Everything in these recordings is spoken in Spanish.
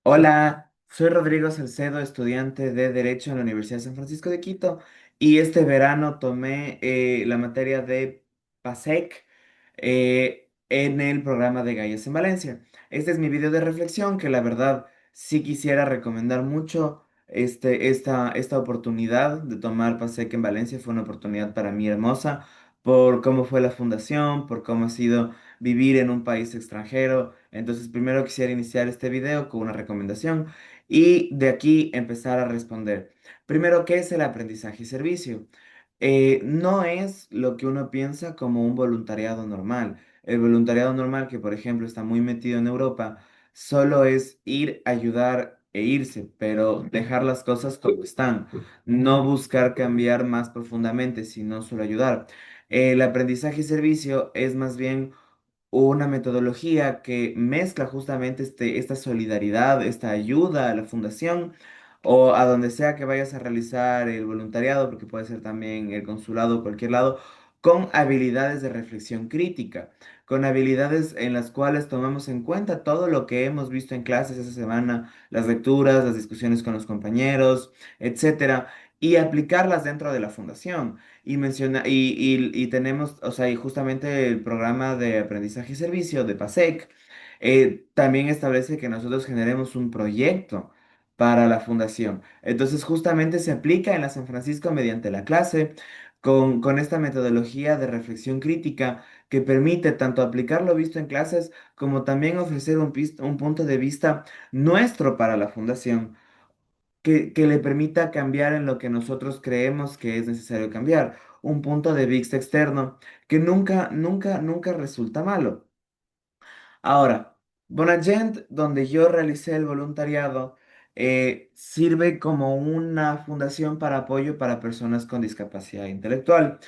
Hola, soy Rodrigo Salcedo, estudiante de Derecho en la Universidad de San Francisco de Quito, y este verano tomé la materia de PASEC en el programa de Galles en Valencia. Este es mi video de reflexión que la verdad sí quisiera recomendar mucho. Esta oportunidad de tomar PASEC en Valencia fue una oportunidad para mí hermosa por cómo fue la fundación, por cómo ha sido vivir en un país extranjero. Entonces, primero quisiera iniciar este video con una recomendación y de aquí empezar a responder. Primero, ¿qué es el aprendizaje y servicio? No es lo que uno piensa como un voluntariado normal. El voluntariado normal, que por ejemplo está muy metido en Europa, solo es ir, ayudar e irse, pero dejar las cosas como están, no buscar cambiar más profundamente, sino solo ayudar. El aprendizaje y servicio es más bien una metodología que mezcla justamente esta solidaridad, esta ayuda a la fundación o a donde sea que vayas a realizar el voluntariado, porque puede ser también el consulado o cualquier lado, con habilidades de reflexión crítica, con habilidades en las cuales tomamos en cuenta todo lo que hemos visto en clases esa semana, las lecturas, las discusiones con los compañeros, etcétera, y aplicarlas dentro de la fundación. Y tenemos, o sea, y justamente el programa de aprendizaje y servicio de PASEC también establece que nosotros generemos un proyecto para la fundación. Entonces, justamente se aplica en la San Francisco mediante la clase con esta metodología de reflexión crítica que permite tanto aplicar lo visto en clases como también ofrecer un punto de vista nuestro para la fundación que le permita cambiar en lo que nosotros creemos que es necesario cambiar. Un punto de vista externo que nunca resulta malo. Ahora, Bonagent, donde yo realicé el voluntariado, sirve como una fundación para apoyo para personas con discapacidad intelectual.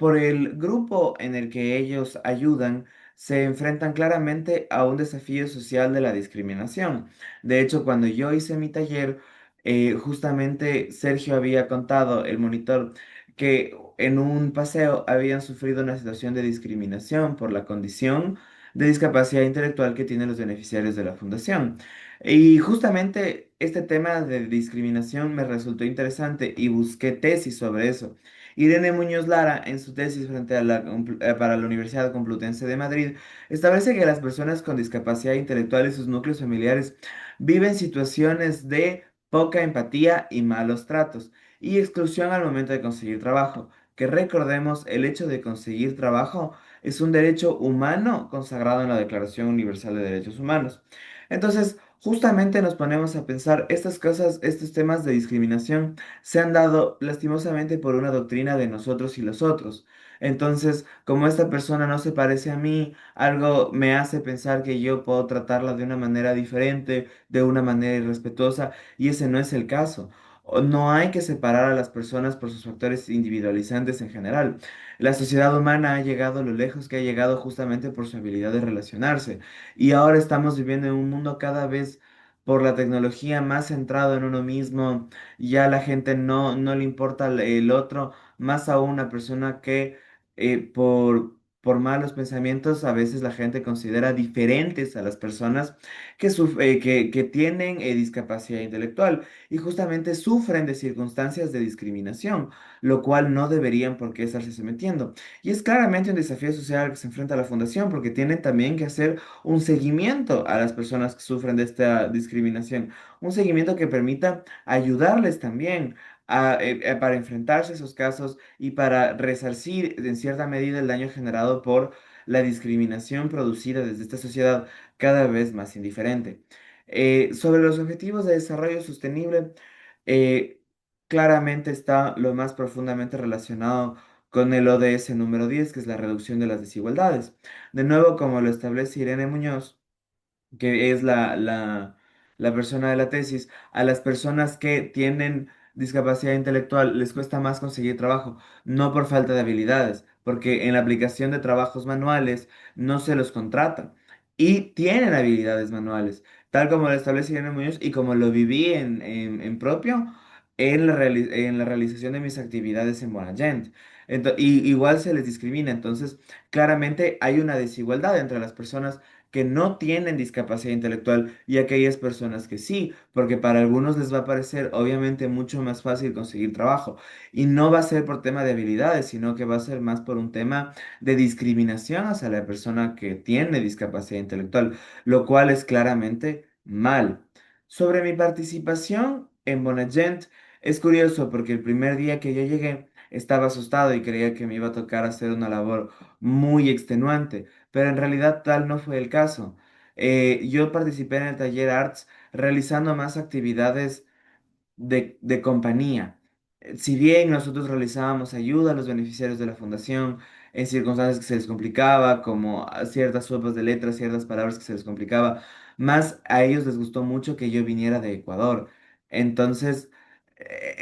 Por el grupo en el que ellos ayudan, se enfrentan claramente a un desafío social de la discriminación. De hecho, cuando yo hice mi taller, justamente Sergio había contado, el monitor, que en un paseo habían sufrido una situación de discriminación por la condición de discapacidad intelectual que tienen los beneficiarios de la fundación. Y justamente este tema de discriminación me resultó interesante y busqué tesis sobre eso. Irene Muñoz Lara, en su tesis frente a para la Universidad Complutense de Madrid, establece que las personas con discapacidad intelectual y sus núcleos familiares viven situaciones de poca empatía y malos tratos y exclusión al momento de conseguir trabajo. Que recordemos, el hecho de conseguir trabajo es un derecho humano consagrado en la Declaración Universal de Derechos Humanos. Entonces, justamente nos ponemos a pensar, estas cosas, estos temas de discriminación se han dado lastimosamente por una doctrina de nosotros y los otros. Entonces, como esta persona no se parece a mí, algo me hace pensar que yo puedo tratarla de una manera diferente, de una manera irrespetuosa, y ese no es el caso. No hay que separar a las personas por sus factores individualizantes en general. La sociedad humana ha llegado a lo lejos que ha llegado justamente por su habilidad de relacionarse. Y ahora estamos viviendo en un mundo cada vez por la tecnología más centrado en uno mismo. Ya la gente no le importa el otro, más aún una persona que por malos pensamientos a veces la gente considera diferentes a las personas que tienen discapacidad intelectual y justamente sufren de circunstancias de discriminación, lo cual no deberían por qué estarse sometiendo. Y es claramente un desafío social que se enfrenta a la fundación porque tienen también que hacer un seguimiento a las personas que sufren de esta discriminación, un seguimiento que permita ayudarles también para enfrentarse a esos casos y para resarcir en cierta medida el daño generado por la discriminación producida desde esta sociedad cada vez más indiferente. Sobre los objetivos de desarrollo sostenible, eh, claramente está lo más profundamente relacionado con el ODS número 10, que es la reducción de las desigualdades. De nuevo, como lo establece Irene Muñoz, que es la persona de la tesis, a las personas que tienen discapacidad intelectual les cuesta más conseguir trabajo, no por falta de habilidades, porque en la aplicación de trabajos manuales no se los contrata y tienen habilidades manuales, tal como lo establece Irene Muñoz y como lo viví en propio en la realización de mis actividades en Bonagent. Y igual se les discrimina, entonces claramente hay una desigualdad entre las personas que no tienen discapacidad intelectual y aquellas personas que sí, porque para algunos les va a parecer obviamente mucho más fácil conseguir trabajo y no va a ser por tema de habilidades, sino que va a ser más por un tema de discriminación hacia la persona que tiene discapacidad intelectual, lo cual es claramente mal. Sobre mi participación en Bonagent, es curioso porque el primer día que yo llegué estaba asustado y creía que me iba a tocar hacer una labor muy extenuante, pero en realidad tal no fue el caso. Yo participé en el taller Arts realizando más actividades de compañía. Si bien nosotros realizábamos ayuda a los beneficiarios de la fundación en circunstancias que se les complicaba, como ciertas sopas de letras, ciertas palabras que se les complicaba, más a ellos les gustó mucho que yo viniera de Ecuador. Entonces,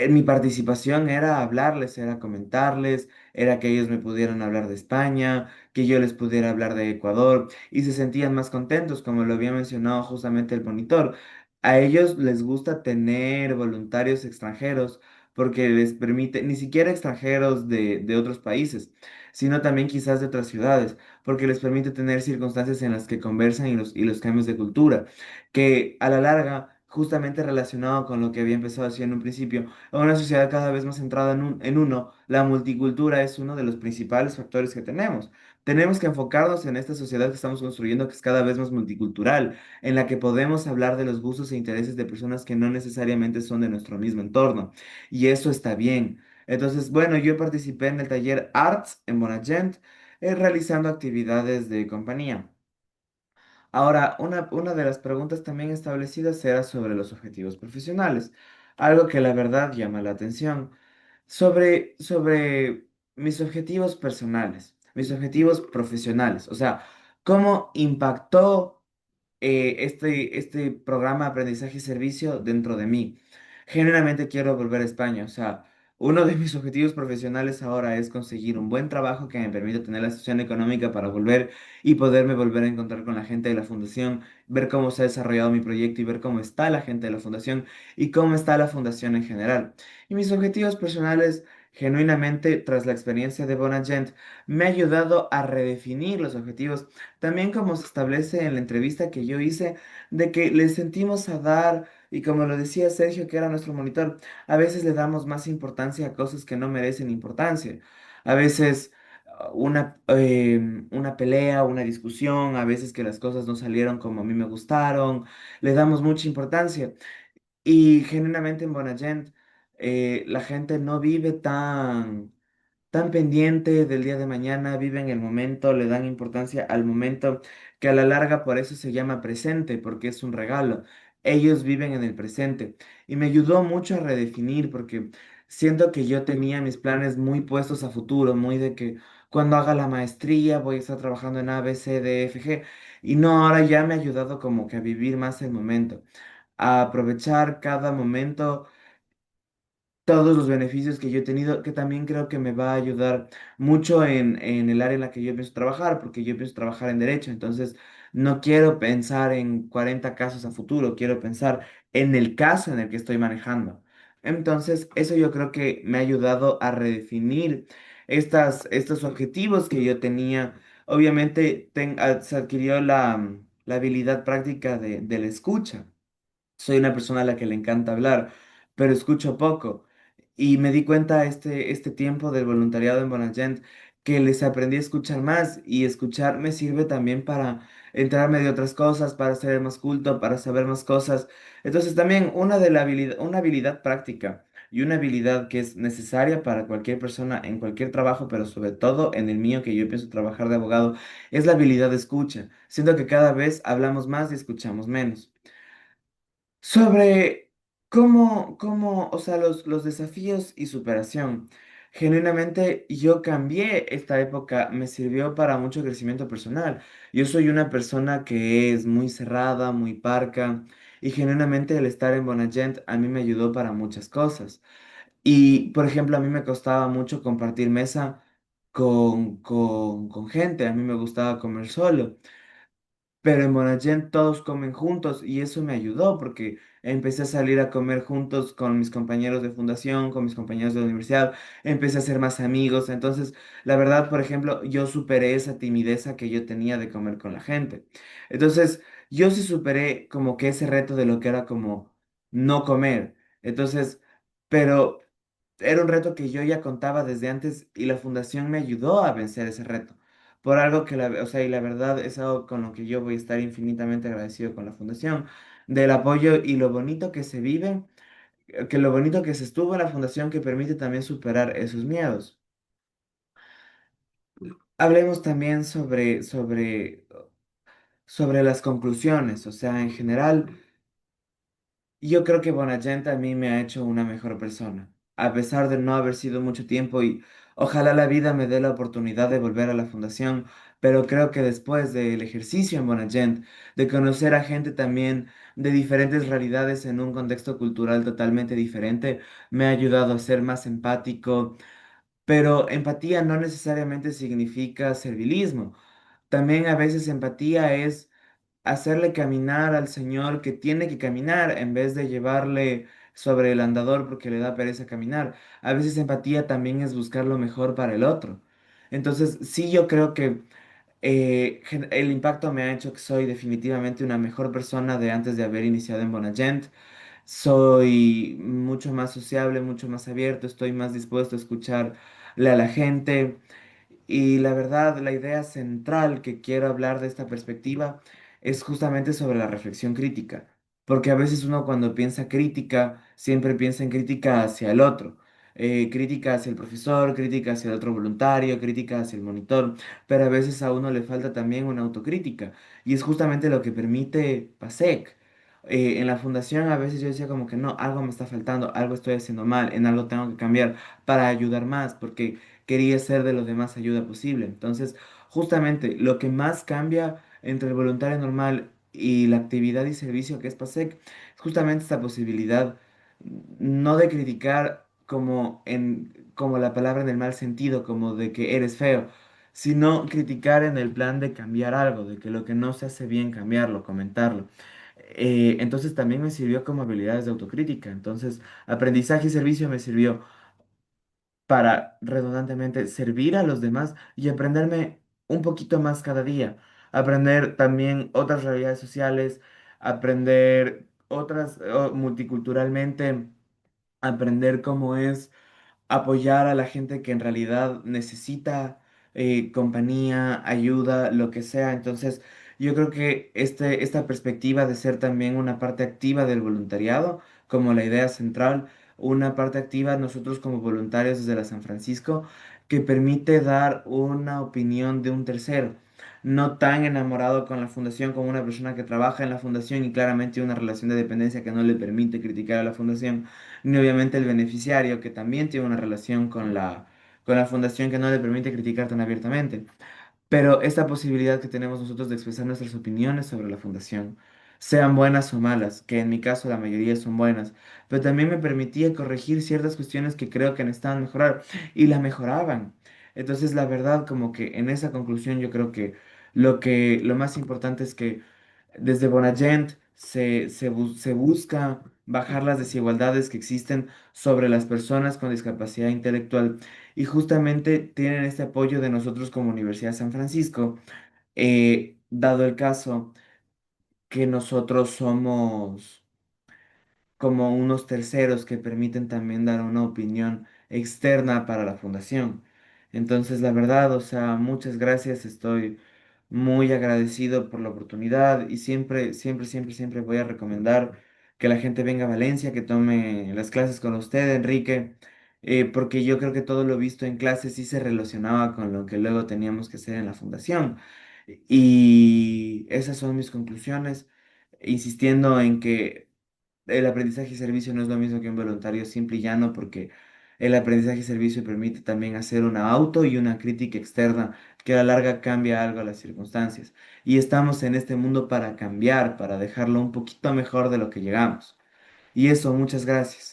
mi participación era hablarles, era comentarles, era que ellos me pudieran hablar de España, que yo les pudiera hablar de Ecuador y se sentían más contentos, como lo había mencionado justamente el monitor. A ellos les gusta tener voluntarios extranjeros porque les permite, ni siquiera extranjeros de otros países, sino también quizás de otras ciudades, porque les permite tener circunstancias en las que conversan y los cambios de cultura, que a la larga, justamente relacionado con lo que había empezado a decir en un principio, en una sociedad cada vez más centrada en uno, la multicultura es uno de los principales factores que tenemos. Tenemos que enfocarnos en esta sociedad que estamos construyendo, que es cada vez más multicultural en la que podemos hablar de los gustos e intereses de personas que no necesariamente son de nuestro mismo entorno. Y eso está bien. Entonces, bueno, yo participé en el taller Arts en Bonagent, realizando actividades de compañía. Ahora, una de las preguntas también establecidas era sobre los objetivos profesionales, algo que la verdad llama la atención. Sobre mis objetivos personales, mis objetivos profesionales, o sea, cómo impactó este programa de aprendizaje y servicio dentro de mí. Genuinamente quiero volver a España, o sea, uno de mis objetivos profesionales ahora es conseguir un buen trabajo que me permita tener la situación económica para volver y poderme volver a encontrar con la gente de la fundación, ver cómo se ha desarrollado mi proyecto y ver cómo está la gente de la fundación y cómo está la fundación en general. Y mis objetivos personales, genuinamente, tras la experiencia de Bonagent, me ha ayudado a redefinir los objetivos también como se establece en la entrevista que yo hice, de que le sentimos a dar, y como lo decía Sergio, que era nuestro monitor, a veces le damos más importancia a cosas que no merecen importancia. A veces una pelea, una discusión, a veces que las cosas no salieron como a mí me gustaron, le damos mucha importancia. Y genuinamente en Bonagent, la gente no vive tan pendiente del día de mañana, viven el momento, le dan importancia al momento, que a la larga por eso se llama presente, porque es un regalo. Ellos viven en el presente. Y me ayudó mucho a redefinir, porque siento que yo tenía mis planes muy puestos a futuro, muy de que cuando haga la maestría voy a estar trabajando en A, B, C, D, F, G. Y no, ahora ya me ha ayudado como que a vivir más el momento, a aprovechar cada momento todos los beneficios que yo he tenido, que también creo que me va a ayudar mucho en el área en la que yo pienso trabajar, porque yo pienso trabajar en derecho, entonces no quiero pensar en 40 casos a futuro, quiero pensar en el caso en el que estoy manejando. Entonces, eso yo creo que me ha ayudado a redefinir estos objetivos que yo tenía. Obviamente, se adquirió la habilidad práctica de la escucha. Soy una persona a la que le encanta hablar, pero escucho poco. Y me di cuenta este tiempo del voluntariado en Bonagent que les aprendí a escuchar más y escuchar me sirve también para enterarme de otras cosas, para ser más culto, para saber más cosas. Entonces también una habilidad práctica y una habilidad que es necesaria para cualquier persona en cualquier trabajo, pero sobre todo en el mío que yo pienso trabajar de abogado, es la habilidad de escucha. Siento que cada vez hablamos más y escuchamos menos. Sobre o sea, los desafíos y superación. Genuinamente, yo cambié esta época, me sirvió para mucho crecimiento personal. Yo soy una persona que es muy cerrada, muy parca, y genuinamente el estar en Bonagent a mí me ayudó para muchas cosas. Y, por ejemplo, a mí me costaba mucho compartir mesa con gente, a mí me gustaba comer solo. pero en Monagent todos comen juntos y eso me ayudó porque empecé a salir a comer juntos con mis compañeros de fundación, con mis compañeros de la universidad, empecé a hacer más amigos. Entonces, la verdad, por ejemplo, yo superé esa timideza que yo tenía de comer con la gente. Entonces, yo sí superé como que ese reto de lo que era como no comer. Entonces, pero era un reto que yo ya contaba desde antes y la fundación me ayudó a vencer ese reto. Por algo que o sea, y la verdad es algo con lo que yo voy a estar infinitamente agradecido con la fundación, del apoyo y lo bonito que se vive, que lo bonito que se estuvo en la fundación que permite también superar esos miedos. Hablemos también sobre las conclusiones, o sea, en general. Yo creo que Bonagent a mí me ha hecho una mejor persona, a pesar de no haber sido mucho tiempo y ojalá la vida me dé la oportunidad de volver a la fundación, pero creo que después del ejercicio en Bonagent, de conocer a gente también de diferentes realidades en un contexto cultural totalmente diferente, me ha ayudado a ser más empático, pero empatía no necesariamente significa servilismo. También a veces empatía es hacerle caminar al señor que tiene que caminar en vez de llevarle sobre el andador porque le da pereza caminar. A veces empatía también es buscar lo mejor para el otro. Entonces, sí, yo creo que el impacto me ha hecho que soy definitivamente una mejor persona de antes de haber iniciado en Bonagent. Soy mucho más sociable, mucho más abierto, estoy más dispuesto a escucharle a la gente. Y la verdad, la idea central que quiero hablar de esta perspectiva es justamente sobre la reflexión crítica, porque a veces uno cuando piensa crítica, siempre piensa en crítica hacia el otro, crítica hacia el profesor, crítica hacia el otro voluntario, crítica hacia el monitor, pero a veces a uno le falta también una autocrítica, y es justamente lo que permite PASEC. En la fundación a veces yo decía como que no, algo me está faltando, algo estoy haciendo mal, en algo tengo que cambiar para ayudar más, porque quería ser de los de más ayuda posible. Entonces, justamente lo que más cambia entre el voluntario normal y la actividad y servicio que es PASEC es justamente esta posibilidad no de criticar como la palabra en el mal sentido, como de que eres feo, sino criticar en el plan de cambiar algo, de que lo que no se hace bien, cambiarlo, comentarlo. Entonces también me sirvió como habilidades de autocrítica. Entonces, aprendizaje y servicio me sirvió para redundantemente servir a los demás y aprenderme un poquito más cada día. Aprender también otras realidades sociales, aprender otras multiculturalmente, aprender cómo es apoyar a la gente que en realidad necesita compañía, ayuda, lo que sea. Entonces, yo creo que esta perspectiva de ser también una parte activa del voluntariado, como la idea central, una parte activa nosotros como voluntarios desde la San Francisco, que permite dar una opinión de un tercero. No tan enamorado con la fundación como una persona que trabaja en la fundación y claramente una relación de dependencia que no le permite criticar a la fundación, ni obviamente el beneficiario, que también tiene una relación con la fundación que no le permite criticar tan abiertamente. Pero esta posibilidad que tenemos nosotros de expresar nuestras opiniones sobre la fundación, sean buenas o malas, que en mi caso la mayoría son buenas, pero también me permitía corregir ciertas cuestiones que creo que necesitaban mejorar y la mejoraban. Entonces, la verdad, como que en esa conclusión yo creo que lo más importante es que desde Bonagent se busca bajar las desigualdades que existen sobre las personas con discapacidad intelectual y justamente tienen este apoyo de nosotros como Universidad de San Francisco, dado el caso que nosotros somos como unos terceros que permiten también dar una opinión externa para la fundación. Entonces, la verdad, o sea, muchas gracias, estoy muy agradecido por la oportunidad y siempre, siempre, siempre, siempre voy a recomendar que la gente venga a Valencia, que tome las clases con usted, Enrique, porque yo creo que todo lo visto en clases sí se relacionaba con lo que luego teníamos que hacer en la fundación. Y esas son mis conclusiones, insistiendo en que el aprendizaje y servicio no es lo mismo que un voluntario simple y llano, porque el aprendizaje y servicio permite también hacer una auto y una crítica externa que a la larga cambia algo a las circunstancias. Y estamos en este mundo para cambiar, para dejarlo un poquito mejor de lo que llegamos. Y eso, muchas gracias.